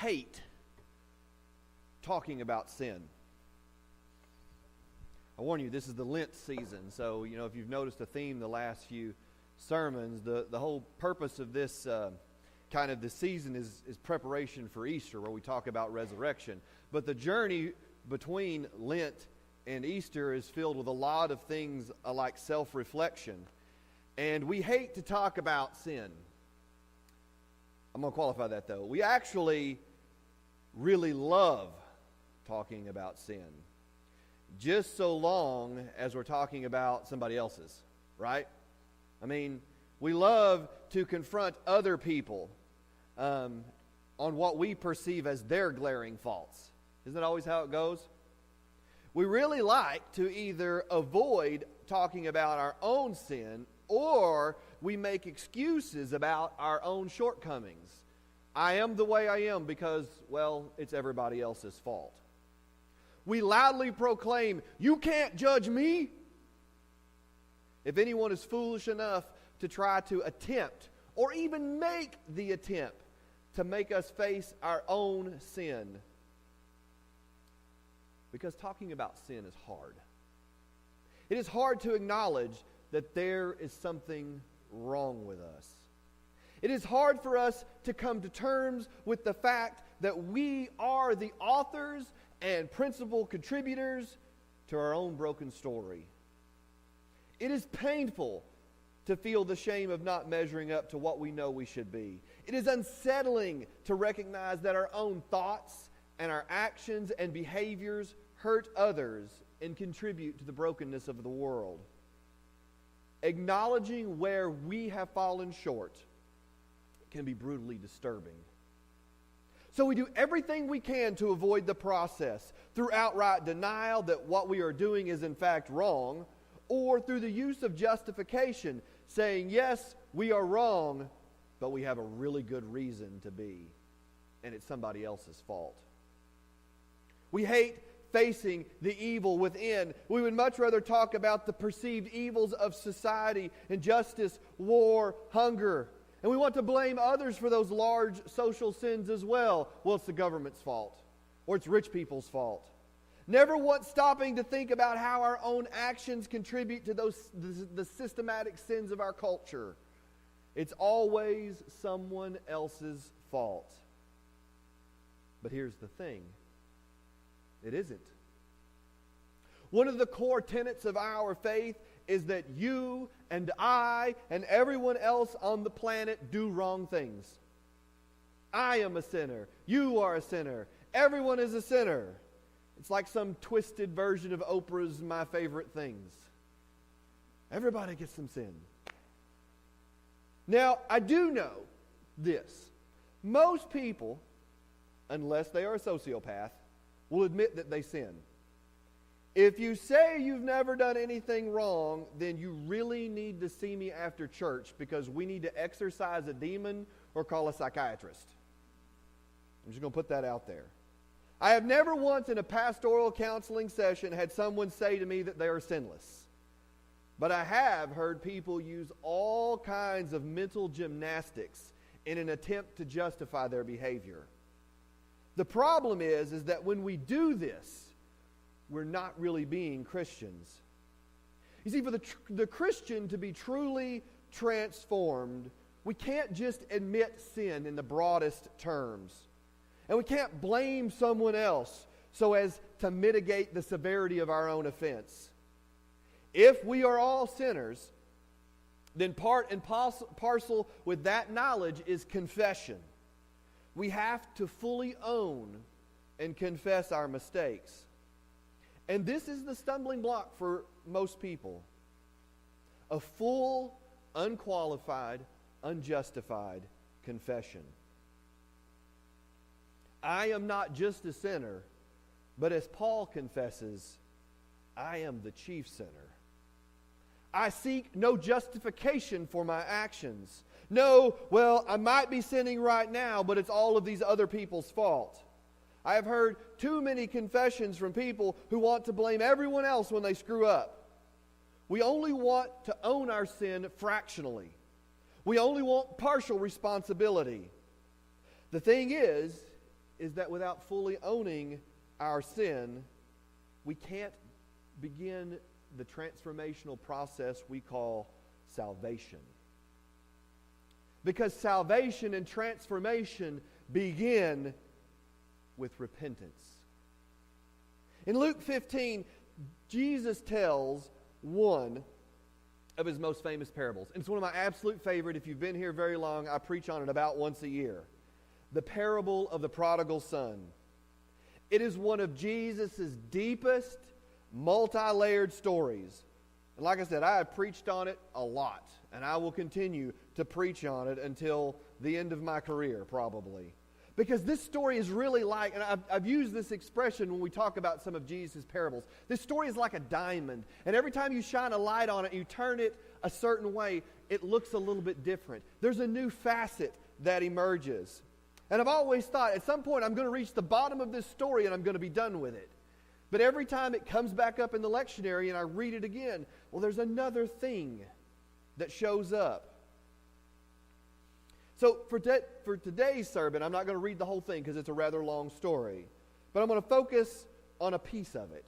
hate talking about sin. I warn you, this is the Lent season, so if you've noticed a theme the last few sermons, the whole purpose of this kind of this season is preparation for Easter, where we talk about resurrection. But the journey between Lent and Easter is filled with a lot of things like self-reflection. And we hate to talk about sin. I'm going to qualify that, though. We actually really love talking about sin, just so long as we're talking about somebody else's, right? I mean, we love to confront other people on what we perceive as their glaring faults. Isn't that always how it goes? We really like to either avoid talking about our own sin, or we make excuses about our own shortcomings. I am the way I am because, well, it's everybody else's fault. We loudly proclaim, "You can't judge me." If anyone is foolish enough to try to attempt, or even make the attempt, to make us face our own sin. Because talking about sin is hard. It is hard to acknowledge that there is something wrong with us. It is hard for us to come to terms with the fact that we are the authors and principal contributors to our own broken story. It is painful to feel the shame of not measuring up to what we know we should be. It is unsettling to recognize that our own thoughts and our actions and behaviors hurt others and contribute to the brokenness of the world. Acknowledging where we have fallen short can be brutally disturbing. So we do everything we can to avoid the process through outright denial that what we are doing is in fact wrong, or through the use of justification, saying, yes, we are wrong, but we have a really good reason to be, and it's somebody else's fault. We hate facing the evil within. We would much rather talk about the perceived evils of society, injustice, war, hunger. And we want to blame others for those large social sins as well. Well, it's the government's fault, or it's rich people's fault. Never once stopping to think about how our own actions contribute to the systematic sins of our culture. It's always someone else's fault. But here's the thing. It isn't. One of the core tenets of our faith is that you and I and everyone else on the planet do wrong things. I am a sinner. You are a sinner. Everyone is a sinner. It's like some twisted version of Oprah's My Favorite Things. Everybody gets some sin. Now, I do know this. Most people, unless they are a sociopath, will admit that they sin. If you say you've never done anything wrong, then you really need to see me after church, because we need to exorcise a demon or call a psychiatrist. I'm just going to put that out there. I have never once in a pastoral counseling session had someone say to me that they are sinless. But I have heard people use all kinds of mental gymnastics in an attempt to justify their behavior. The problem is that when we do this, we're not really being Christians. You see, for the Christian to be truly transformed, we can't just admit sin in the broadest terms. And we can't blame someone else so as to mitigate the severity of our own offense. If we are all sinners, then part and parcel with that knowledge is confession. We have to fully own and confess our mistakes. And this is the stumbling block for most people. A full, unqualified, unjustified confession. I am not just a sinner, but as Paul confesses, I am the chief sinner. I seek no justification for my actions. No, well, I might be sinning right now, but it's all of these other people's fault. I have heard too many confessions from people who want to blame everyone else when they screw up. We only want to own our sin fractionally. We only want partial responsibility. The thing is is that without fully owning our sin, we can't begin the transformational process we call salvation. Because salvation and transformation begin with repentance. In Luke 15, Jesus tells one of his most famous parables. And it's one of my absolute favorite. If you've been here very long, I preach on it about once a year. The parable of the prodigal son. It is one of Jesus' deepest, multi-layered stories. And like I said, I have preached on it a lot. And I will continue to preach on it until the end of my career, probably. Because this story is really like, and I've used this expression when we talk about some of Jesus' parables. This story is like a diamond. And every time you shine a light on it, you turn it a certain way, it looks a little bit different. There's a new facet that emerges. And I've always thought, at some point, I'm going to reach the bottom of this story and I'm going to be done with it. But every time it comes back up in the lectionary and I read it again, well, there's another thing that shows up. So for today's sermon, I'm not going to read the whole thing because it's a rather long story. But I'm going to focus on a piece of it.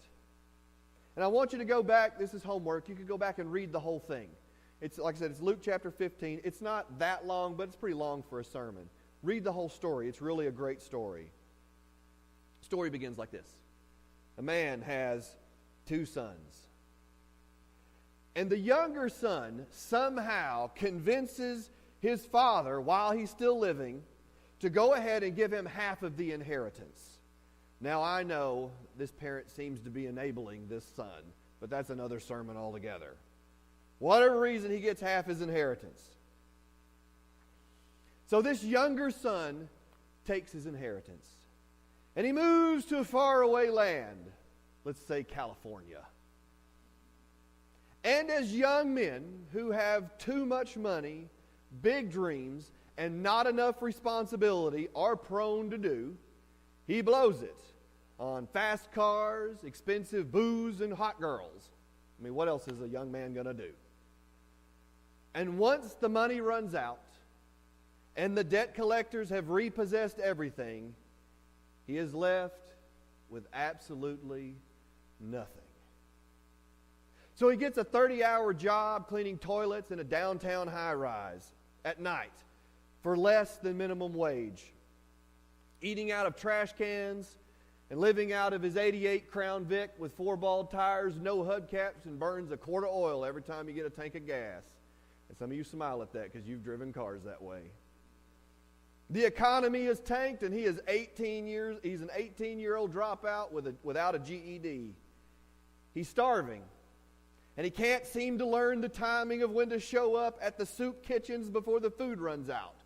And I want you to go back. This is homework. You can go back and read the whole thing. It's like I said, it's Luke chapter 15. It's not that long, but it's pretty long for a sermon. Read the whole story. It's really a great story. The story begins like this. A man has 2 sons. And the younger son somehow convinces his father, while he's still living, to go ahead and give him half of the inheritance. Now, I know this parent seems to be enabling this son, but that's another sermon altogether. Whatever reason, he gets half his inheritance. So this younger son takes his inheritance, and he moves to a faraway land, let's say California. And as young men who have too much money, big dreams, and not enough responsibility are prone to do, he blows it on fast cars, expensive booze, and hot girls. I mean, what else is a young man going to do? And once the money runs out and the debt collectors have repossessed everything, he is left with absolutely nothing. So he gets a 30-hour job cleaning toilets in a downtown high-rise at night for less than minimum wage, eating out of trash cans and living out of his 88 Crown Vic with 4 bald tires, no hubcaps, and burns a quart of oil every time you get a tank of gas. And some of you smile at that because you've driven cars that way. The economy is tanked, and he's an 18-year-old dropout without a GED. He's starving. And he can't seem to learn the timing of when to show up at the soup kitchens before the food runs out.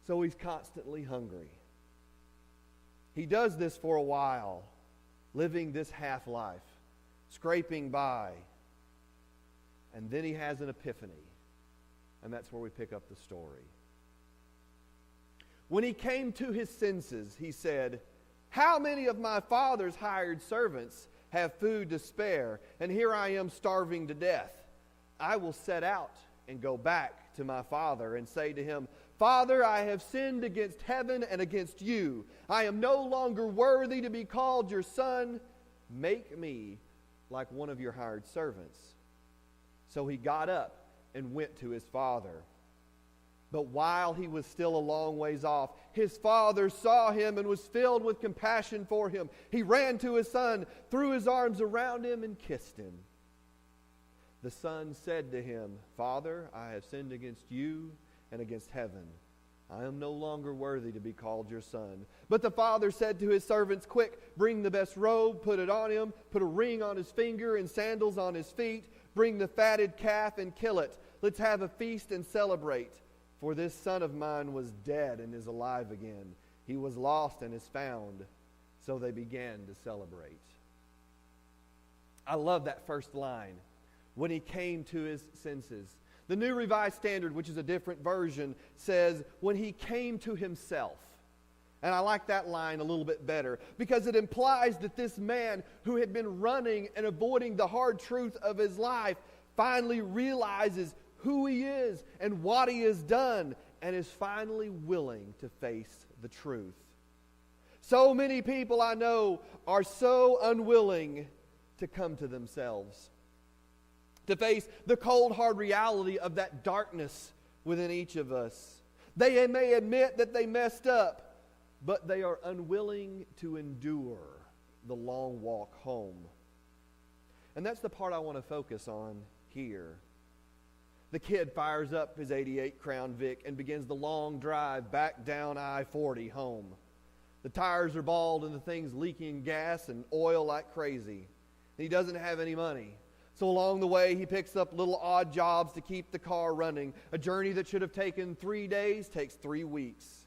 So he's constantly hungry. He does this for a while, living this half-life, scraping by. And then he has an epiphany. And that's where we pick up the story. When he came to his senses, he said, "How many of my father's hired servants have food to spare, and here I am starving to death? I will set out and go back to my father and say to him, 'Father, I have sinned against heaven and against you. I am no longer worthy to be called your son. Make me like one of your hired servants.' So he got up and went to his father. But while he was still a long ways off, his father saw him and was filled with compassion for him. He ran to his son, threw his arms around him, and kissed him. The son said to him, 'Father, I have sinned against you and against heaven. I am no longer worthy to be called your son.' But the father said to his servants, 'Quick, bring the best robe, put it on him, put a ring on his finger and sandals on his feet. Bring the fatted calf and kill it. Let's have a feast and celebrate. For this son of mine was dead and is alive again. He was lost and is found.' So they began to celebrate." I love that first line. When he came to his senses. The New Revised Standard, which is a different version, says, when he came to himself. And I like that line a little bit better because it implies that this man who had been running and avoiding the hard truth of his life finally realizes who he is and what he has done and is finally willing to face the truth. So many people I know are so unwilling to come to themselves, to face the cold, hard reality of that darkness within each of us. They may admit that they messed up, but they are unwilling to endure the long walk home. And that's the part I want to focus on here. The kid fires up his 88 Crown Vic and begins the long drive back down I-40 home. The tires are bald and the thing's leaking gas and oil like crazy. He doesn't have any money. So along the way, he picks up little odd jobs to keep the car running. A journey that should have taken 3 days takes 3 weeks.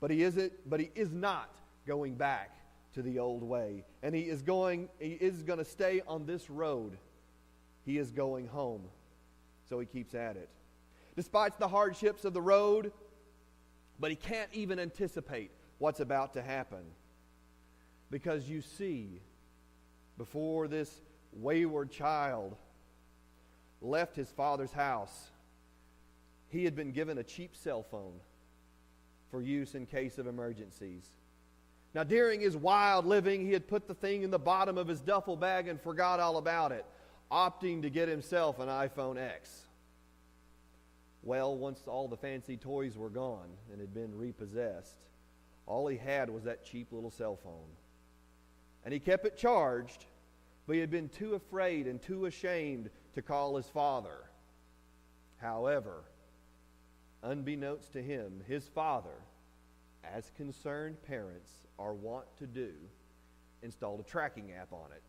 But he is not going back to the old way. And he is going to stay on this road. He is going home. So he keeps at it. Despite the hardships of the road, but he can't even anticipate what's about to happen. Because you see, before this wayward child left his father's house, he had been given a cheap cell phone for use in case of emergencies. Now, during his wild living, he had put the thing in the bottom of his duffel bag and forgot all about it, opting to get himself an iPhone X. Well, once all the fancy toys were gone and had been repossessed, all he had was that cheap little cell phone. And he kept it charged, but he had been too afraid and too ashamed to call his father. However, unbeknownst to him, his father, as concerned parents are wont to do, installed a tracking app on it.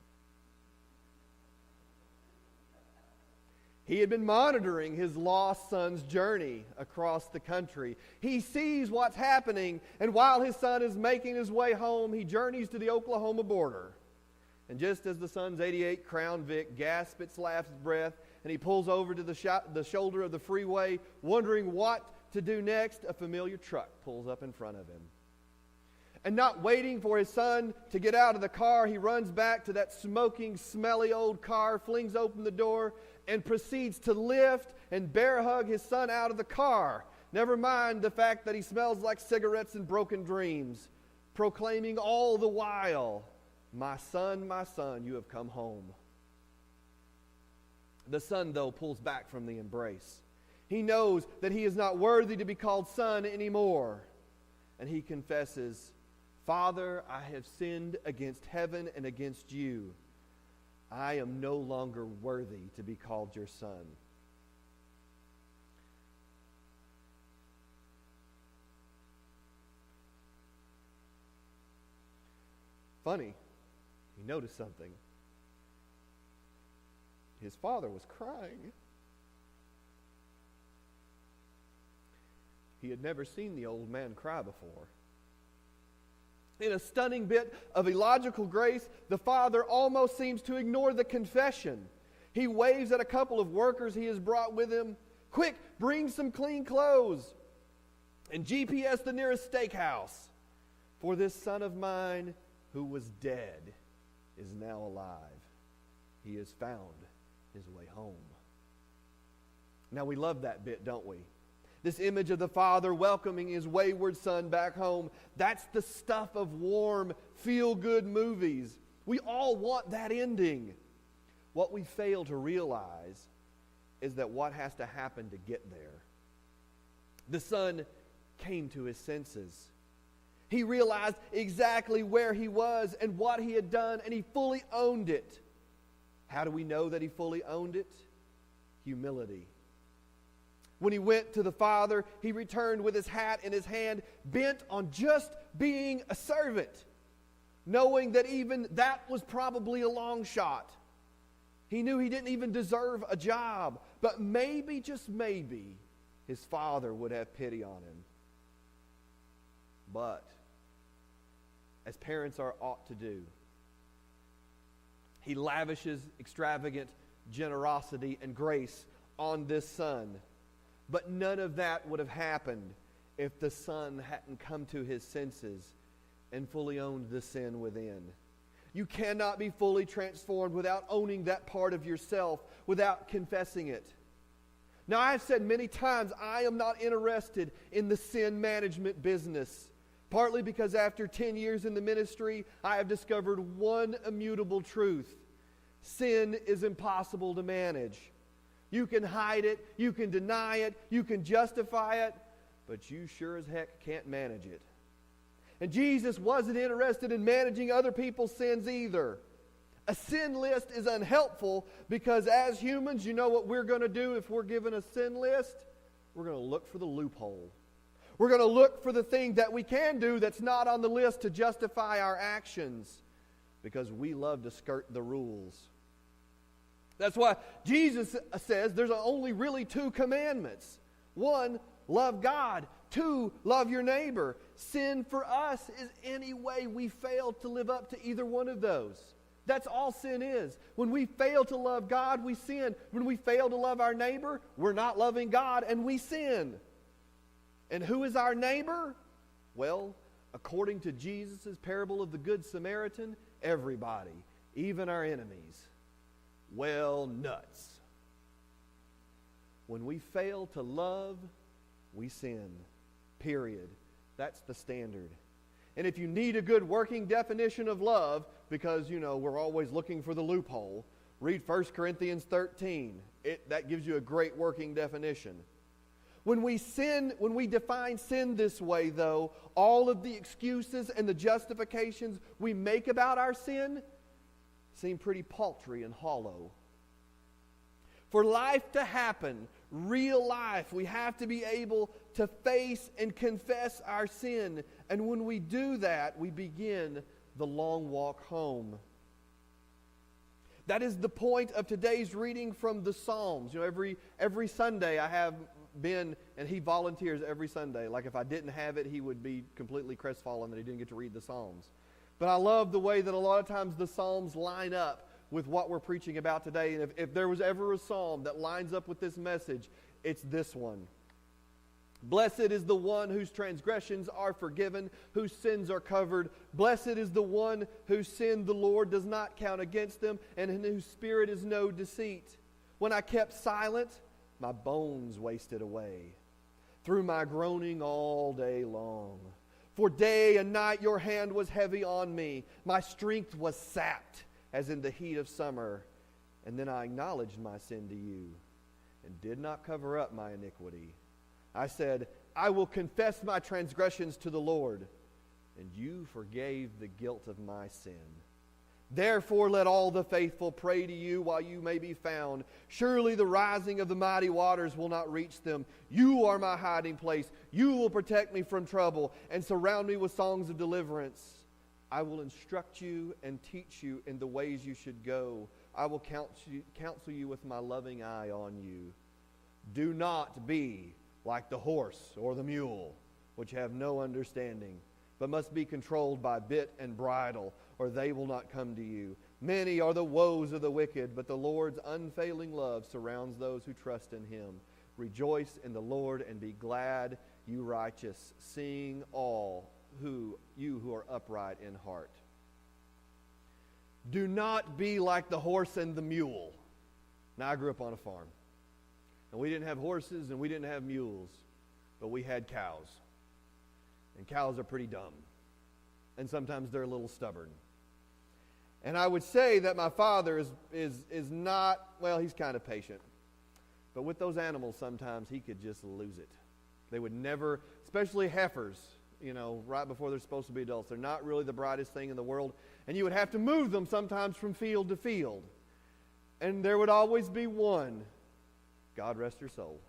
He had been monitoring his lost son's journey across the country. He sees what's happening, and while his son is making his way home, he journeys to the Oklahoma border. And just as the son's 88 Crown Vic gasps its last breath, and he pulls over to the shoulder of the freeway, wondering what to do next, a familiar truck pulls up in front of him. And not waiting for his son to get out of the car, he runs back to that smoking, smelly old car, flings open the door, and proceeds to lift and bear hug his son out of the car. Never mind the fact that he smells like cigarettes and broken dreams, proclaiming all the while, my son, you have come home." The son, though, pulls back from the embrace. He knows that he is not worthy to be called son anymore. And he confesses, "Father, I have sinned against heaven and against you. I am no longer worthy to be called your son." Funny, he noticed something. His father was crying. He had never seen the old man cry before. In a stunning bit of illogical grace, the father almost seems to ignore the confession. He waves at a couple of workers he has brought with him. "Quick, bring some clean clothes and GPS the nearest steakhouse. For this son of mine who was dead is now alive. He has found his way home." Now we love that bit, don't we? This image of the father welcoming his wayward son back home, that's the stuff of warm, feel-good movies. We all want that ending. What we fail to realize is that what has to happen to get there. The son came to his senses. He realized exactly where he was and what he had done, and he fully owned it. How do we know that he fully owned it? Humility. When he went to the father, he returned with his hat in his hand, bent on just being a servant, knowing that even that was probably a long shot. He knew he didn't even deserve a job, but maybe, just maybe, his father would have pity on him. But, as parents are ought to do, he lavishes extravagant generosity and grace on this son. But none of that would have happened if the son hadn't come to his senses and fully owned the sin within. You cannot be fully transformed without owning that part of yourself, without confessing it. Now, I've said many times, I am not interested in the sin management business. Partly because after 10 years in the ministry, I have discovered one immutable truth. Sin is impossible to manage. You can hide it, you can deny it, you can justify it, but you sure as heck can't manage it. And Jesus wasn't interested in managing other people's sins either. A sin list is unhelpful because as humans, you know what we're going to do if we're given a sin list? We're going to look for the loophole. We're going to look for the thing that we can do that's not on the list to justify our actions because we love to skirt the rules. That's why Jesus says there's only really 2 commandments. 1, love God. 2, love your neighbor. Sin for us is any way we fail to live up to either one of those. That's all sin is. When we fail to love God, we sin. When we fail to love our neighbor, we're not loving God and we sin. And who is our neighbor? Well, according to Jesus' parable of the Good Samaritan, everybody, even our enemies. Well, nuts. When we fail to love, we sin. Period. That's the standard. And if you need a good working definition of love, because, we're always looking for the loophole, read 1 Corinthians 13. That gives you a great working definition. When we define sin this way, though, all of the excuses and the justifications we make about our sin seem pretty paltry and hollow. For life to happen, real life, we have to be able to face and confess our sin. And when we do that, we begin the long walk home. That is the point of today's reading from the Psalms. Every Sunday I have Ben, and he volunteers every Sunday. Like if I didn't have it, he would be completely crestfallen that he didn't get to read the Psalms. But I love the way that a lot of times the Psalms line up with what we're preaching about today. And if there was ever a psalm that lines up with this message, it's this one. Blessed is the one whose transgressions are forgiven, whose sins are covered. Blessed is the one whose sin the Lord does not count against them, and in whose spirit is no deceit. When I kept silent, my bones wasted away through my groaning all day long. For day and night your hand was heavy on me. My strength was sapped as in the heat of summer. And then I acknowledged my sin to you and did not cover up my iniquity. I said, I will confess my transgressions to the Lord, and you forgave the guilt of my sin. Therefore let all the faithful pray to you while you may be found. Surely the rising of the mighty waters will not reach them. You are my hiding place. You will protect me from trouble and surround me with songs of deliverance. I will instruct you and teach you in the ways you should go. I will counsel you with my loving eye on you. Do not be like the horse or the mule, which have no understanding, but must be controlled by bit and bridle, or they will not come to you. Many are the woes of the wicked, but the Lord's unfailing love surrounds those who trust in him. Rejoice in the Lord and be glad, you righteous. Sing all you who are upright in heart. Do not be like the horse and the mule. Now, I grew up on a farm. And we didn't have horses and we didn't have mules, but we had cows. And cows are pretty dumb. And sometimes they're a little stubborn. And I would say that my father is not, well, he's kind of patient. But with those animals, sometimes he could just lose it. They would never, especially heifers, right before they're supposed to be adults. They're not really the brightest thing in the world. And you would have to move them sometimes from field to field. And there would always be one, God rest her soul,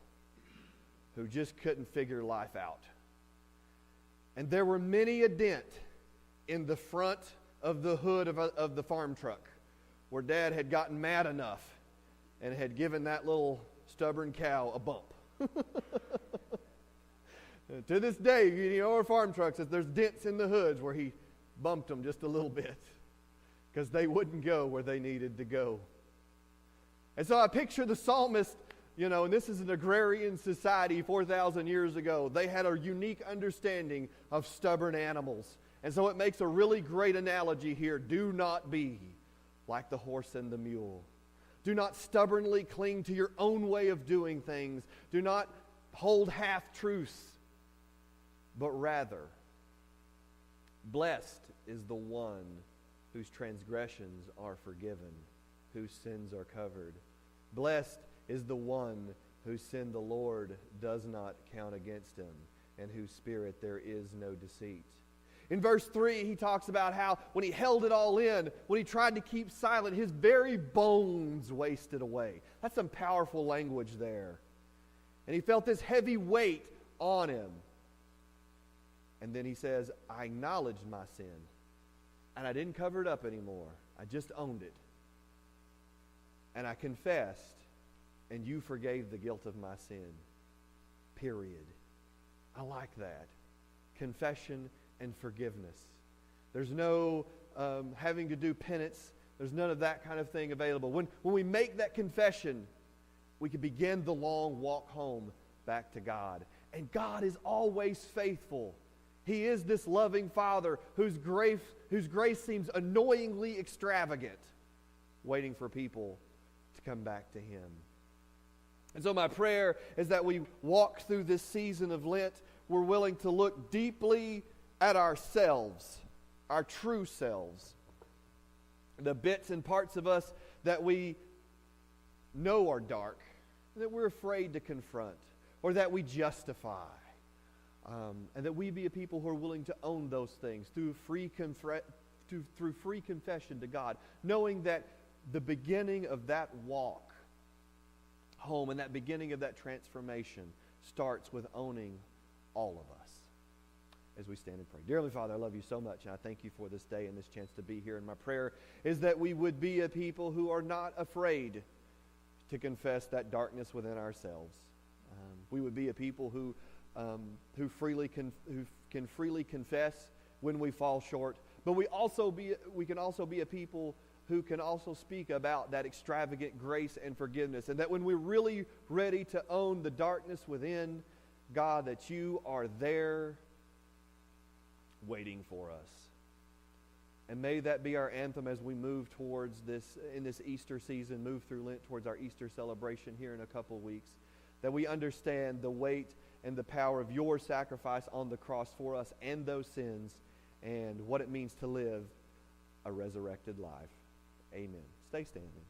who just couldn't figure life out. And there were many a dent in the front of the hood of the farm truck where Dad had gotten mad enough and had given that little stubborn cow a bump. To this day, our farm trucks, there's dents in the hoods where he bumped them just a little bit because they wouldn't go where they needed to go. And so I picture the psalmist, and this is an agrarian society 4,000 years ago. They had a unique understanding of stubborn animals. And so it makes a really great analogy here. Do not be like the horse and the mule. Do not stubbornly cling to your own way of doing things. Do not hold half-truths, but rather Blessed is the one whose transgressions are forgiven, whose sins are covered. Blessed is the one whose sin the Lord does not count against him, and whose spirit there is no deceit. In verse 3, he talks about how when he held it all in, when he tried to keep silent, his very bones wasted away. That's some powerful language there. And he felt this heavy weight on him. And then he says, I acknowledged my sin, and I didn't cover it up anymore. I just owned it. And I confessed, and you forgave the guilt of my sin. Period. I like that. Confession and forgiveness. There's no having to do penance. There's none of that kind of thing available. When we make that confession, we can begin the long walk home back to God. And God is always faithful. He is this loving Father whose grace seems annoyingly extravagant, waiting for people to come back to Him. And so my prayer is that we walk through this season of Lent, we're willing to look deeply at ourselves, our true selves, the bits and parts of us that we know are dark, that we're afraid to confront, or that we justify. And that we be a people who are willing to own those things through free confession to God, knowing that the beginning of that walk home and that beginning of that transformation starts with owning all of us. As we stand and pray. Dear Heavenly Father, I love you so much, and I thank you for this day and this chance to be here. And my prayer is that we would be a people who are not afraid to confess that darkness within ourselves. We would be a people who can freely confess when we fall short, but we can also be a people who can also speak about that extravagant grace and forgiveness, and that when we're really ready to own the darkness within, God, that you are there waiting for us. And may that be our anthem as we move towards this, in this Easter season, move through Lent towards our Easter celebration here in a couple of weeks, that we understand the weight and the power of your sacrifice on the cross for us and those sins, and what it means to live a resurrected life. Amen. Stay standing.